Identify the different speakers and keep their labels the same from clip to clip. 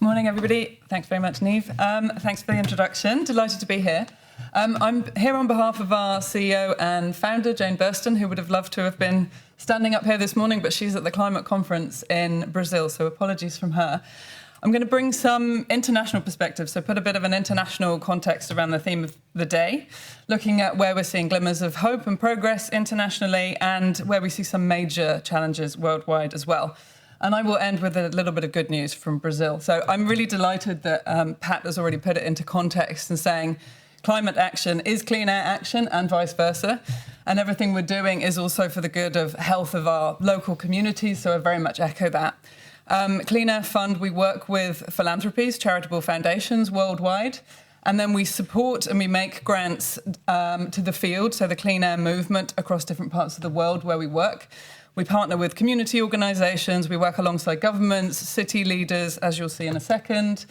Speaker 1: Morning, everybody. Thanks very much, Niamh. Thanks for the introduction. Delighted to be here. I'm here on behalf of our CEO and founder, Jane Burston, who would have loved to have been standing up here this morning, but she's at the climate conference in Brazil, so apologies from her. I'm going to bring some international perspective, so put a bit of an international context around the theme of the day, looking at where we're seeing glimmers of hope and progress internationally and where we see some major challenges worldwide as well. And I will end with a little bit of good news from Brazil. So I'm really delighted that Pat has already put it into context and saying climate action is clean air action and vice versa. And everything we're doing is also for the good of health of our local communities. So I very much echo that. Clean Air Fund, we work with philanthropies, charitable foundations worldwide. And then we support and we make grants to the field, so the clean air movement across different parts of the world where we work. We partner with community organisations, we work alongside governments, city leaders, as you'll see in a second.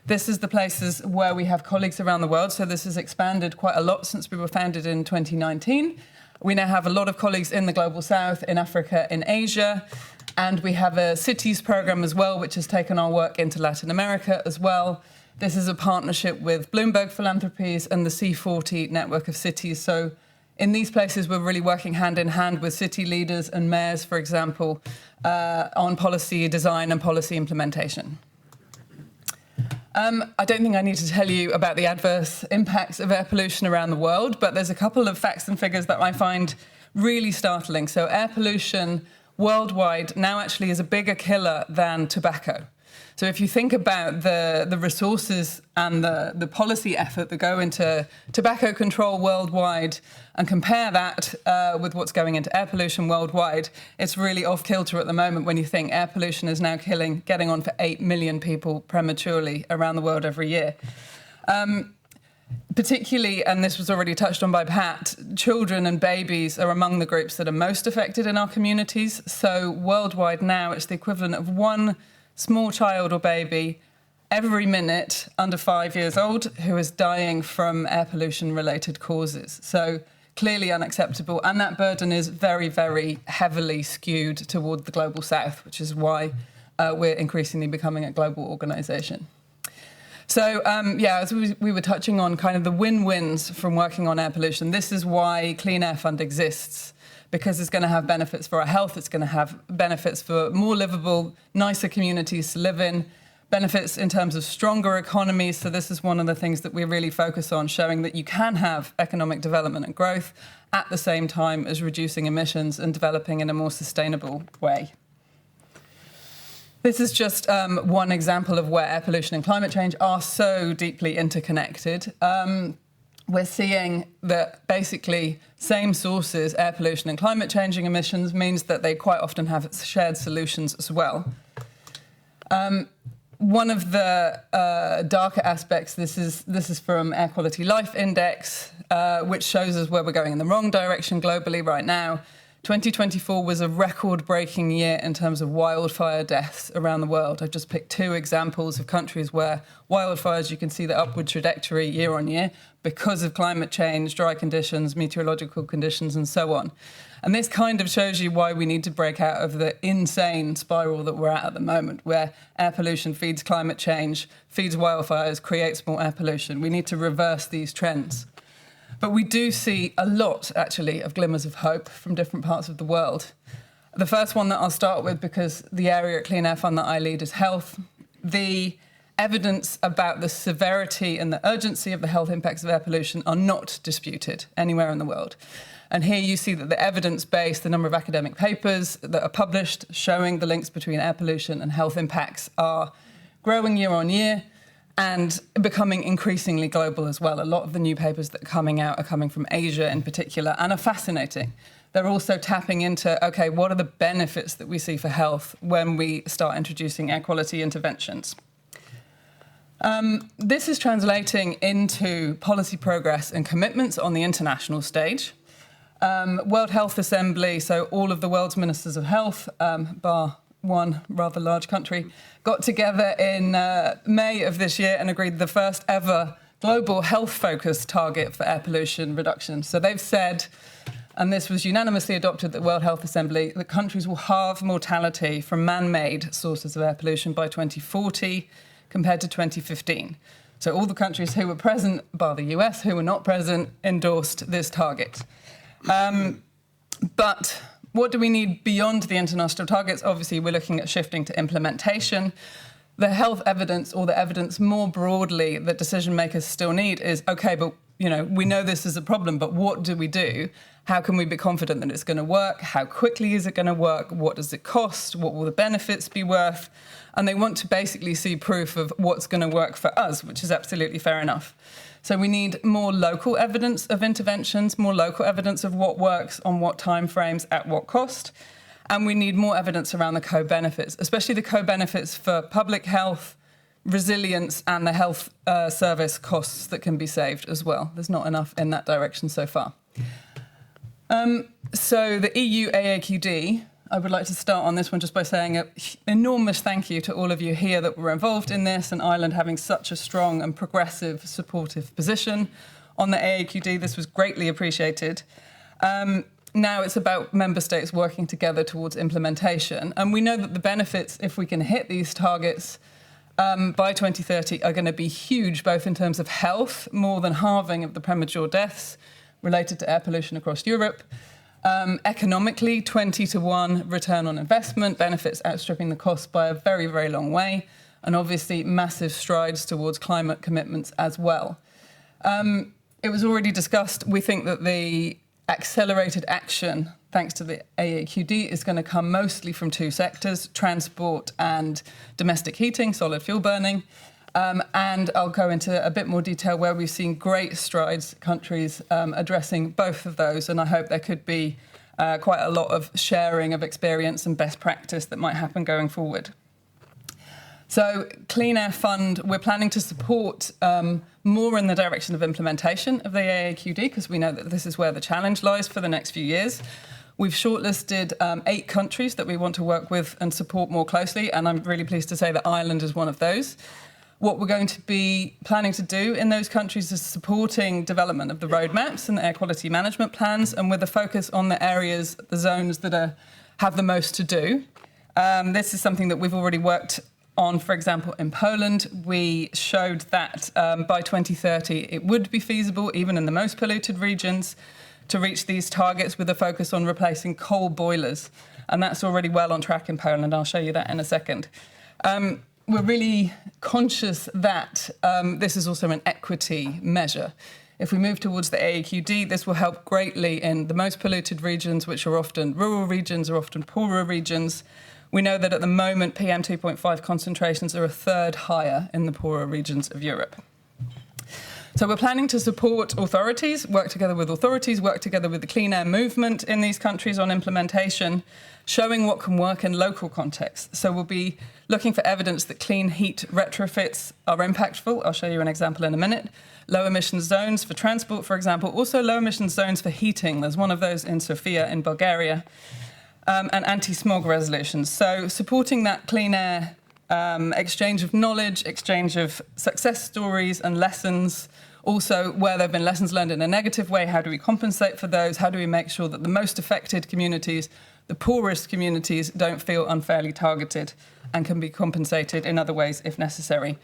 Speaker 1: This is the places where we have colleagues around the world, so this has expanded quite a lot since we were founded in 2019. We now have a lot of colleagues in the Global South, in Africa, in Asia, and we have a cities programme as well, which has taken our work into Latin America as well. This is a partnership with Bloomberg Philanthropies and the C40 network of cities, so in these places, we're really working hand in hand with city leaders and mayors, for example, on policy design and policy implementation. I don't think I need to tell you about the adverse impacts of air pollution around the world, but there's a couple of facts and figures that I find really startling. So air pollution worldwide now actually is a bigger killer than tobacco. So if you think about the resources and the policy effort that go into tobacco control worldwide and compare that with what's going into air pollution worldwide, it's really off kilter at the moment when you think air pollution is now getting on for 8 million people prematurely around the world every year. Particularly, and this was already touched on by Pat, children and babies are among the groups that are most affected in our communities. So worldwide now, it's the equivalent of one small child or baby every minute under 5 years old who is dying from air pollution-related causes. So clearly unacceptable. And that burden is very, very heavily skewed toward the Global South, which is why we're increasingly becoming a global organisation. So, as we were touching on kind of the win-wins from working on air pollution, this is why Clean Air Fund exists. Because it's going to have benefits for our health, it's going to have benefits for more livable, nicer communities to live in, benefits in terms of stronger economies. So this is one of the things that we really focus on, showing that you can have economic development and growth at the same time as reducing emissions and developing in a more sustainable way. This is just one example of where air pollution and climate change are so deeply interconnected. We're seeing that basically same sources, air pollution and climate changing emissions, means that they quite often have shared solutions as well. One of the darker aspects, this is from Air Quality Life Index, which shows us where we're going in the wrong direction globally right now. 2024 was a record-breaking year in terms of wildfire deaths around the world. I've just picked two examples of countries where wildfires, you can see the upward trajectory year on year because of climate change, dry conditions, meteorological conditions, and so on. And this kind of shows you why we need to break out of the insane spiral that we're at the moment, where air pollution feeds climate change, feeds wildfires, creates more air pollution. We need to reverse these trends. But we do see a lot, actually, of glimmers of hope from different parts of the world. The first one that I'll start with, because the area at Clean Air Fund that I lead is health. The evidence about the severity and the urgency of the health impacts of air pollution are not disputed anywhere in the world. And here you see that the evidence base, the number of academic papers that are published showing the links between air pollution and health impacts are growing year on year, and becoming increasingly global as well. A lot of the new papers that are coming out are coming from Asia in particular and are fascinating. They're also tapping into, okay, what are the benefits that we see for health when we start introducing air quality interventions? This is translating into policy progress and commitments on the international stage. World Health Assembly, so all of the world's ministers of health, bar one rather large country, got together in May of this year and agreed the first ever global health-focused target for air pollution reduction. So they've said, and this was unanimously adopted at the World Health Assembly, that countries will halve mortality from man-made sources of air pollution by 2040, compared to 2015. So all the countries who were present, bar the US, who were not present, endorsed this target. But what do we need beyond the international targets? Obviously, we're looking at shifting to implementation. The health evidence, or the evidence more broadly that decision makers still need, is okay, but we know this is a problem, but what do we do? How can we be confident that it's going to work? How quickly is it going to work? What does it cost? What will the benefits be worth? And they want to basically see proof of what's going to work for us, which is absolutely fair enough. So we need more local evidence of interventions, more local evidence of what works on what timeframes at what cost. And we need more evidence around the co-benefits, especially the co-benefits for public health, resilience, and the health service costs that can be saved as well. There's not enough in that direction so far. So the EU AAQD, I would like to start on this one just by saying an enormous thank you to all of you here that were involved in this, and Ireland having such a strong and progressive, supportive position on the AAQD. This was greatly appreciated. Now it's about member states working together towards implementation. And we know that the benefits, if we can hit these targets by 2030, are going to be huge, both in terms of health, more than halving of the premature deaths related to air pollution across Europe. Economically, 20-to-1 return on investment, benefits outstripping the cost by a very, very long way, and obviously massive strides towards climate commitments as well. It was already discussed. We think that the accelerated action, thanks to the AAQD, is going to come mostly from two sectors, transport and domestic heating, solid fuel burning. And I'll go into a bit more detail where we've seen great strides, countries addressing both of those. And I hope there could be quite a lot of sharing of experience and best practice that might happen going forward. So Clean Air Fund, we're planning to support more in the direction of implementation of the AAQD, because we know that this is where the challenge lies for the next few years. We've shortlisted 8 countries that we want to work with and support more closely, and I'm really pleased to say that Ireland is one of those. What we're going to be planning to do in those countries is supporting development of the roadmaps and the air quality management plans, and with a focus on the areas, the zones that have the most to do. This is something that we've already worked on. For example, in Poland, we showed that by 2030 it would be feasible, even in the most polluted regions, to reach these targets with a focus on replacing coal boilers. And that's already well on track in Poland. I'll show you that in a second. We're really conscious that this is also an equity measure. If we move towards the AAQD, this will help greatly in the most polluted regions, which are often rural regions or often poorer regions. We know that at the moment, PM 2.5 concentrations are a third higher in the poorer regions of Europe. So we're planning to support authorities, work together with the clean air movement in these countries on implementation, showing what can work in local contexts. So we'll be looking for evidence that clean heat retrofits are impactful. I'll show you an example in a minute. Low emission zones for transport, for example. Also low emission zones for heating. There's one of those in Sofia in Bulgaria. And anti-smog resolutions. So supporting that clean air exchange of knowledge, exchange of success stories and lessons. Also, where there have been lessons learned in a negative way, how do we compensate for those? How do we make sure that the most affected communities, the poorest communities, don't feel unfairly targeted and can be compensated in other ways if necessary?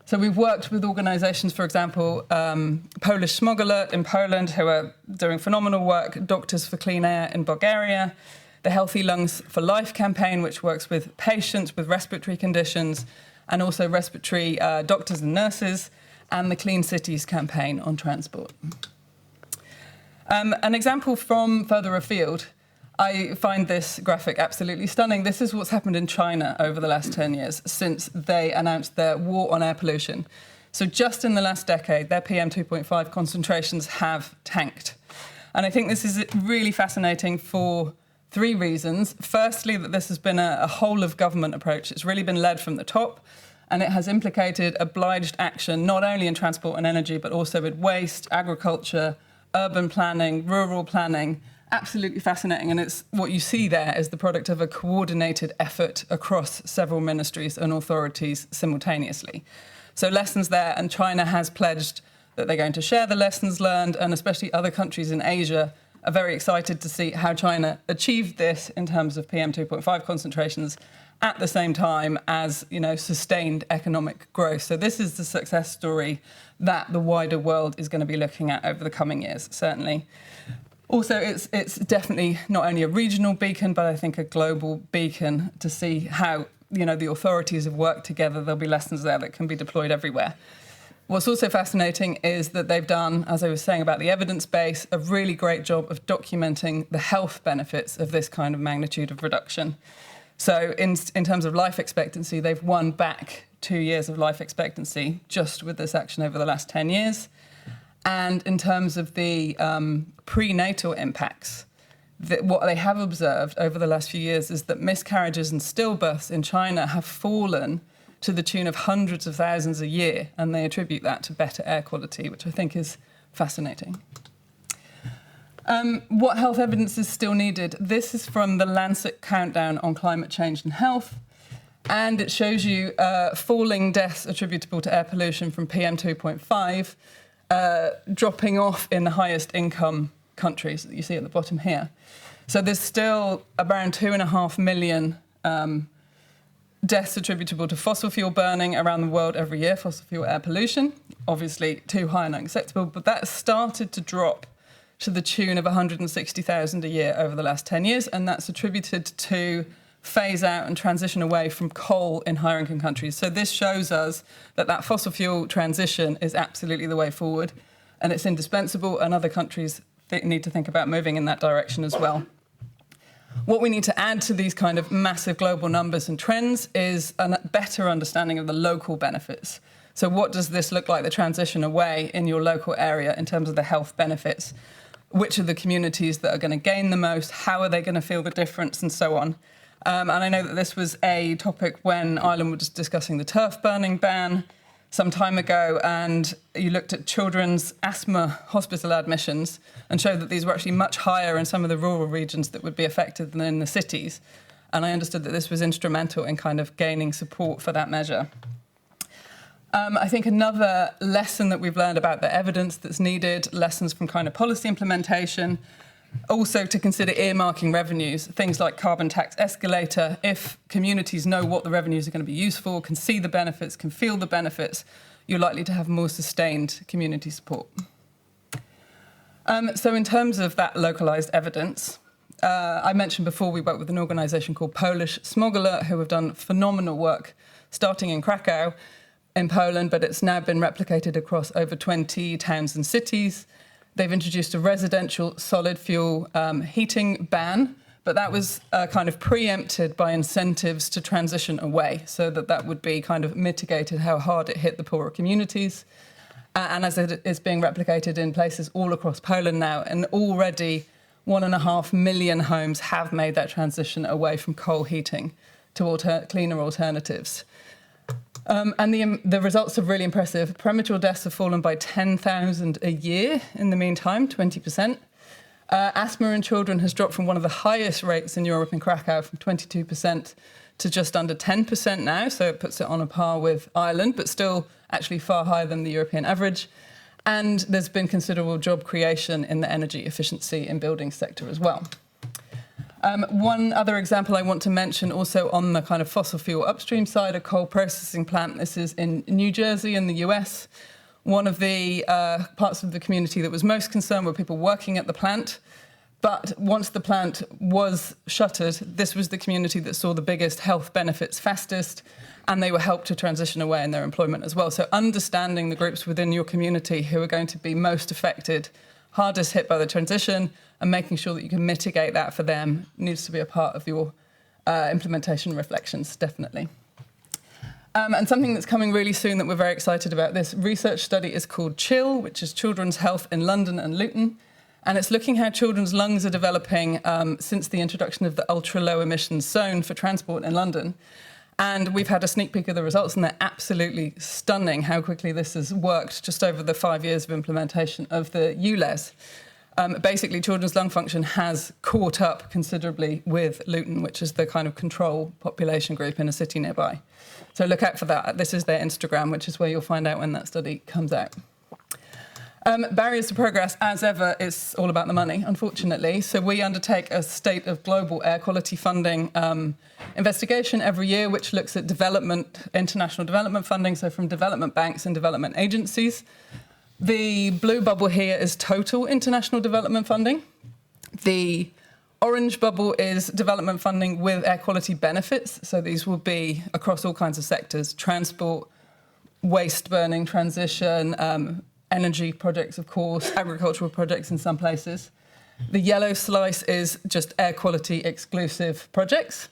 Speaker 1: So we've worked with organisations, for example, Polish Smog Alert in Poland, who are doing phenomenal work, Doctors for Clean Air in Bulgaria, the Healthy Lungs for Life campaign, which works with patients with respiratory conditions and also respiratory doctors and nurses, and the Clean Cities campaign on transport. An example from further afield, I find this graphic absolutely stunning. This is what's happened in China over the last 10 years since they announced their war on air pollution. So just in the last decade, their PM 2.5 concentrations have tanked. And I think this is really fascinating for 3 reasons. Firstly, that this has been a whole-of-government approach. It's really been led from the top, and it has implicated obliged action, not only in transport and energy, but also with waste, agriculture, urban planning, rural planning. Absolutely fascinating, and it's what you see there is the product of a coordinated effort across several ministries and authorities simultaneously. So lessons there, and China has pledged that they're going to share the lessons learned, and especially other countries in Asia are very excited to see how China achieved this in terms of PM 2.5 concentrations at the same time as, sustained economic growth. So this is the success story that the wider world is going to be looking at over the coming years, certainly. Also, it's definitely not only a regional beacon, but I think a global beacon to see how, the authorities have worked together. There'll be lessons there that can be deployed everywhere. What's also fascinating is that they've done, as I was saying about the evidence base, a really great job of documenting the health benefits of this kind of magnitude of reduction. So in terms of life expectancy, they've won back 2 years of life expectancy just with this action over the last 10 years. And in terms of the prenatal impacts, what they have observed over the last few years is that miscarriages and stillbirths in China have fallen to the tune of hundreds of thousands a year, and they attribute that to better air quality, which I think is fascinating. What health evidence is still needed? This is from the Lancet Countdown on Climate Change and Health, and it shows you falling deaths attributable to air pollution from PM2.5, dropping off in the highest income countries that you see at the bottom here. So there's still around 2.5 million deaths attributable to fossil fuel burning around the world every year, fossil fuel air pollution. Obviously too high and unacceptable, but that started to drop to the tune of 160,000 a year over the last 10 years, and that's attributed to phase out and transition away from coal in higher income countries. So this shows us that fossil fuel transition is absolutely the way forward, and it's indispensable, and other countries need to think about moving in that direction as well. What we need to add to these kind of massive global numbers and trends is a better understanding of the local benefits. So what does this look like, the transition away in your local area in terms of the health benefits? Which are the communities that are going to gain the most? How are they going to feel the difference, and so on? And I know that this was a topic when Ireland was discussing the turf burning ban some time ago, and you looked at children's asthma hospital admissions and showed that these were actually much higher in some of the rural regions that would be affected than in the cities. And I understood that this was instrumental in kind of gaining support for that measure. I think another lesson that we've learned about the evidence that's needed, lessons from kind of policy implementation, also to consider earmarking revenues, things like carbon tax escalator. If communities know what the revenues are going to be used for, can see the benefits, can feel the benefits, you're likely to have more sustained community support. So in terms of that localised evidence, I mentioned before we work with an organisation called Polish Smog Alert, who have done phenomenal work starting in Krakow in Poland, but it's now been replicated across over 20 towns and cities. They've introduced a residential solid fuel heating ban, but that was kind of preempted by incentives to transition away, so that would be kind of mitigated how hard it hit the poorer communities. And as it is being replicated in places all across Poland now, and already 1.5 million homes have made that transition away from coal heating to cleaner alternatives. And the results are really impressive. Premature deaths have fallen by 10,000 a year in the meantime, 20%. Asthma in children has dropped from one of the highest rates in Europe in Krakow, from 22% to just under 10% now, so it puts it on a par with Ireland, but still actually far higher than the European average. And there's been considerable job creation in the energy efficiency in building sector as well. One other example I want to mention also on the kind of fossil fuel upstream side, a coal processing plant. This is in New Jersey in the US. One of the parts of the community that was most concerned were people working at the plant. But once the plant was shuttered, this was the community that saw the biggest health benefits fastest, and they were helped to transition away in their employment as well. So understanding the groups within your community who are going to be most affected, hardest hit by the transition, and making sure that you can mitigate that for them needs to be a part of your implementation reflections, definitely. And something that's coming really soon that we're very excited about, this research study is called CHILL, which is Children's Health in London and Luton. And it's looking how children's lungs are developing since the introduction of the ultra-low emissions zone for transport in London. And we've had a sneak peek of the results, and they're absolutely stunning how quickly this has worked just over the 5 years of implementation of the ULEZ. Basically, children's lung function has caught up considerably with Luton, which is the kind of control population group in a city nearby. So look out for that. This is their Instagram, which is where you'll find out when that study comes out. Barriers to progress, as ever, is all about the money, unfortunately. So we undertake a state of global air quality funding investigation every year, which looks at international development funding, so from development banks and development agencies. The blue bubble here is total international development funding. The orange bubble is development funding with air quality benefits. So these will be across all kinds of sectors: transport, waste burning, transition, energy projects, of course, agricultural projects in some places. The yellow slice is just air quality exclusive projects.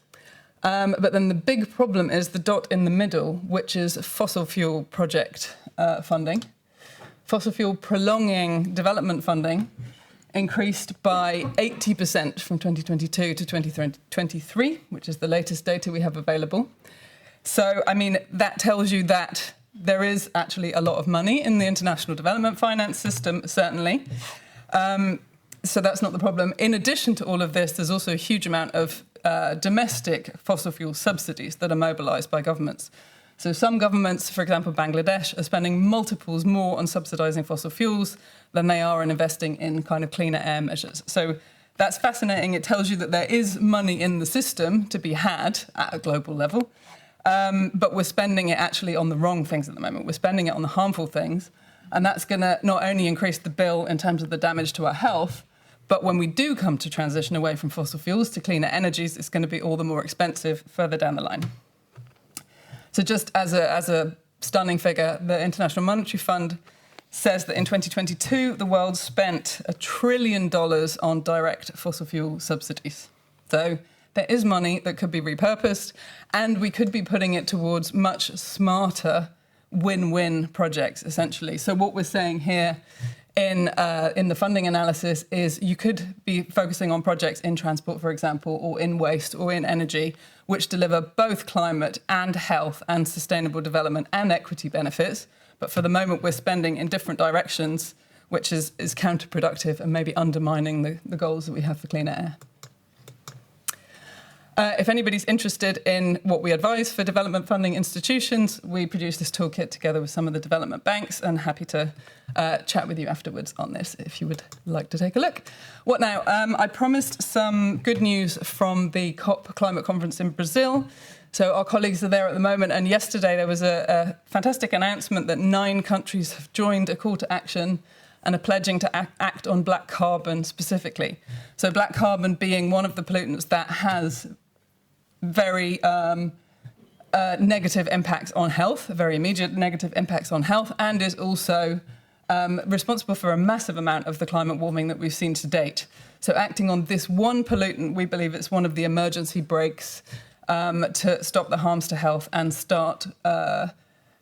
Speaker 1: But then the big problem is the dot in the middle, which is fossil fuel project funding. Fossil fuel prolonging development funding increased by 80% from 2022 to 2023, which is the latest data we have available. So, I mean, that tells you that there is actually a lot of money in the international development finance system, certainly. So that's not the problem. In addition to all of this, there's also a huge amount of domestic fossil fuel subsidies that are mobilised by governments. So some governments, for example, Bangladesh, are spending multiples more on subsidising fossil fuels than they are in investing in kind of cleaner air measures. So that's fascinating. It tells you that there is money in the system to be had at a global level. But we're spending it actually on the wrong things at the moment. We're spending it on the harmful things. And that's going to not only increase the bill in terms of the damage to our health, but when we do come to transition away from fossil fuels to cleaner energies, it's going to be all the more expensive further down the line. So just as a stunning figure, the International Monetary Fund says that in 2022, the world spent $1 trillion on direct fossil fuel subsidies. So there is money that could be repurposed, and we could be putting it towards much smarter win-win projects, essentially. So what we're saying here in the funding analysis is you could be focusing on projects in transport, for example, or in waste or in energy, which deliver both climate and health and sustainable development and equity benefits. But for the moment, we're spending in different directions, which is counterproductive and maybe undermining the goals that we have for cleaner air. If anybody's interested in what we advise for development funding institutions, we produce this toolkit together with some of the development banks, and happy to chat with you afterwards on this if you would like to take a look. What now? I promised some good news from the COP climate conference in Brazil. So our colleagues are there at the moment, and yesterday there was a fantastic announcement that 9 countries have joined a call to action and are pledging to act on black carbon specifically. So black carbon being one of the pollutants that has very negative impacts on health, very immediate negative impacts on health, and is also responsible for a massive amount of the climate warming that we've seen to date. So acting on this one pollutant, we believe it's one of the emergency brakes to stop the harms to health and start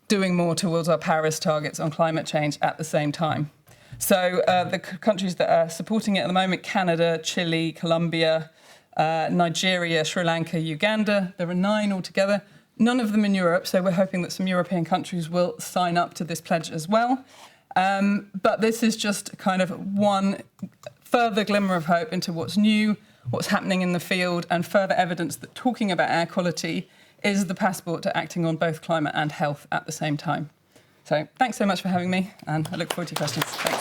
Speaker 1: doing more towards our Paris targets on climate change at the same time. So the countries that are supporting it at the moment: Canada, Chile, Colombia, Nigeria, Sri Lanka, Uganda. There are 9 altogether, none of them in Europe, so we're hoping that some European countries will sign up to this pledge as well. But this is just kind of one further glimmer of hope into what's new, what's happening in the field, and further evidence that talking about air quality is the passport to acting on both climate and health at the same time. So thanks so much for having me, and I look forward to your questions. Thanks.